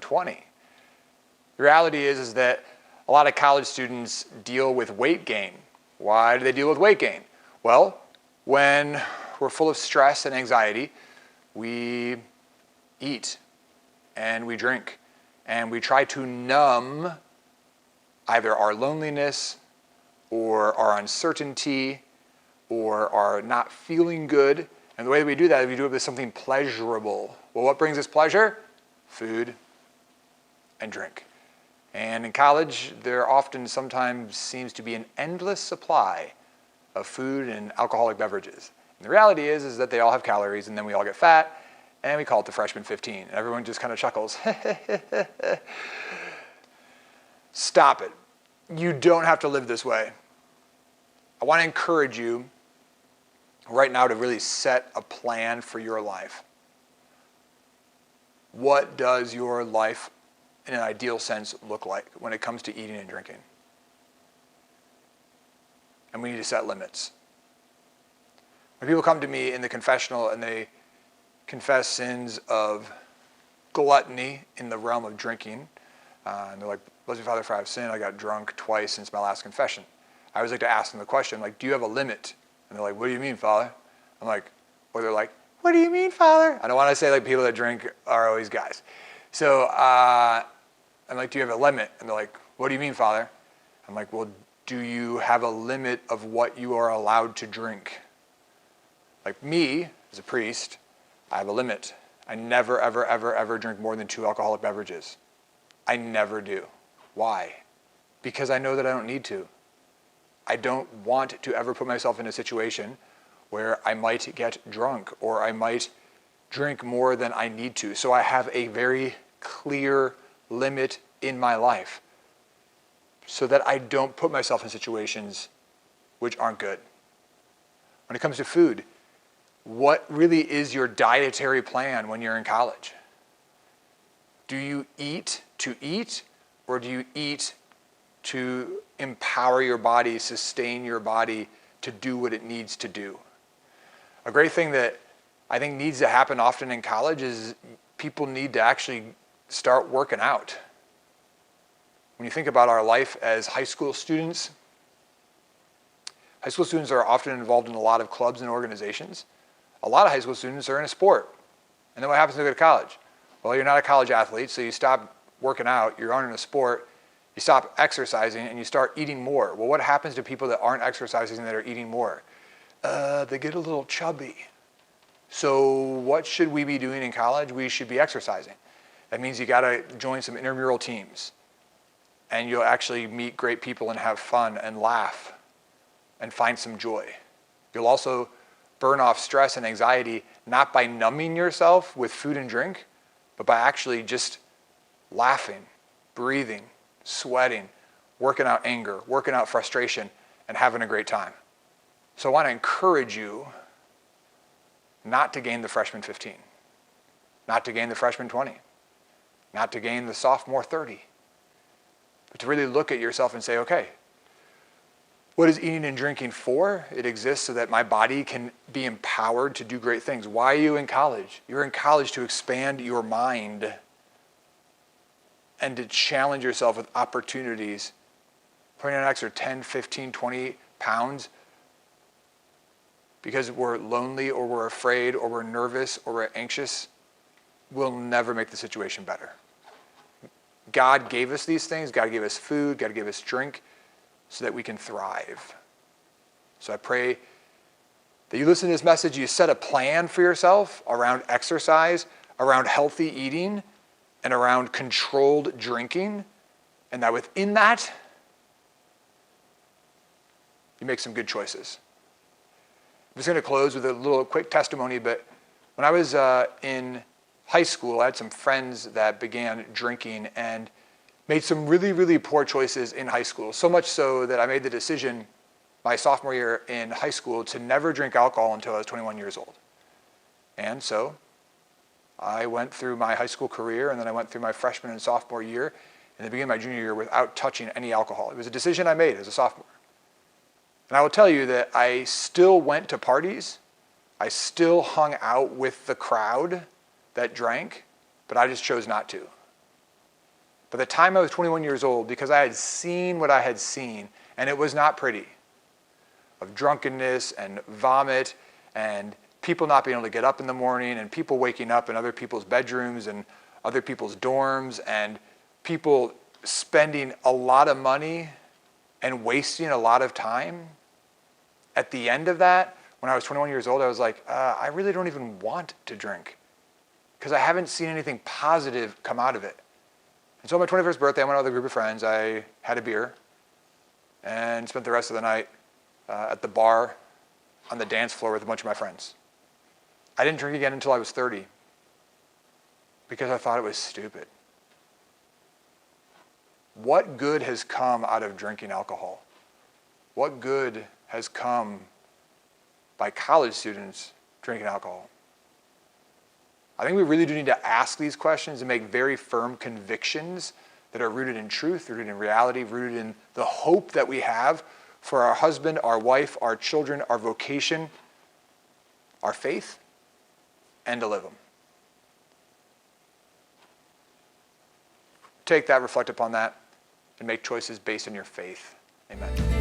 20. The reality is that a lot of college students deal with weight gain. Why do they deal with weight gain? Well, when we're full of stress and anxiety, we eat and we drink and we try to numb either our loneliness or our uncertainty or our not feeling good. And the way that we do that is we do it with something pleasurable. Well, what brings us pleasure? Food and drink. And in college, there often sometimes seems to be an endless supply of food and alcoholic beverages. And the reality is that they all have calories, and then we all get fat, and we call it the freshman 15. And everyone just kind of chuckles. Stop it. You don't have to live this way. I want to encourage you right now to really set a plan for your life. What does your life in an ideal sense look like when it comes to eating and drinking? And we need to set limits. When people come to me in the confessional and they confess sins of gluttony in the realm of drinking, and they're like, bless me, Father, for I have sinned. I got drunk twice since my last confession. I always like to ask them the question, like, do you have a limit? And they're like, what do you mean, Father? I'm like, or they're like, what do you mean, Father? I don't want to say like people that drink are always guys. So I'm like, do you have a limit? And they're like, what do you mean, Father? I'm like, well, do you have a limit of what you are allowed to drink? Like me, as a priest, I have a limit. I never, ever, ever, ever drink more than 2 alcoholic beverages. I never do. Why? Because I know that I don't need to. I don't want to ever put myself in a situation where I might get drunk or I might drink more than I need to. So I have a very clear limit in my life so that I don't put myself in situations which aren't good. When it comes to food, what really is your dietary plan when you're in college? Do you eat to eat, or do you eat to empower your body, sustain your body to do what it needs to do? A great thing that I think needs to happen often in college is people need to actually start working out. When you think about our life as high school students are often involved in a lot of clubs and organizations. A lot of high school students are in a sport. And then what happens when they go to college? Well, you're not a college athlete, so you stop working out, you're in a sport, you stop exercising, and you start eating more. Well, what happens to people that aren't exercising that are eating more? They get a little chubby. So what should we be doing in college? We should be exercising. That means you got to join some intramural teams. And you'll actually meet great people and have fun and laugh and find some joy. You'll also burn off stress and anxiety, not by numbing yourself with food and drink, but by actually just laughing, breathing, sweating, working out anger, working out frustration, and having a great time. So I want to encourage you not to gain the freshman 15, not to gain the freshman 20, not to gain the sophomore 30, but to really look at yourself and say, okay, what is eating and drinking for? It exists so that my body can be empowered to do great things. Why are you in college? You're in college to expand your mind and to challenge yourself with opportunities. Putting on an extra 10, 15, 20 pounds because we're lonely or we're afraid or we're nervous or we're anxious will never make the situation better. God gave us these things. God gave us food. God gave us drink so that we can thrive. So I pray that you listen to this message, you set a plan for yourself around exercise, around healthy eating, and around controlled drinking, and that within that, you make some good choices. I'm just going to close with a little quick testimony, but when I was in high school, I had some friends that began drinking and made some really, really poor choices in high school. So much so that I made the decision my sophomore year in high school to never drink alcohol until I was 21 years old. And so I went through my high school career, and then I went through my freshman and sophomore year, and the beginning of my junior year without touching any alcohol. It was a decision I made as a sophomore. And I will tell you that I still went to parties. I still hung out with the crowd that drank, but I just chose not to. By the time I was 21 years old, because I had seen what I had seen, and it was not pretty, of drunkenness and vomit and people not being able to get up in the morning and people waking up in other people's bedrooms and other people's dorms and people spending a lot of money and wasting a lot of time. At the end of that, when I was 21 years old, I was like, I really don't even want to drink because I haven't seen anything positive come out of it. And so on my 21st birthday, I went out with a group of friends. I had a beer and spent the rest of the night at the bar on the dance floor with a bunch of my friends. I didn't drink again until I was 30 because I thought it was stupid. What good has come out of drinking alcohol? What good has come by college students drinking alcohol? I think we really do need to ask these questions and make very firm convictions that are rooted in truth, rooted in reality, rooted in the hope that we have for our husband, our wife, our children, our vocation, our faith, and to live them. Take that, reflect upon that, and make choices based on your faith. Amen.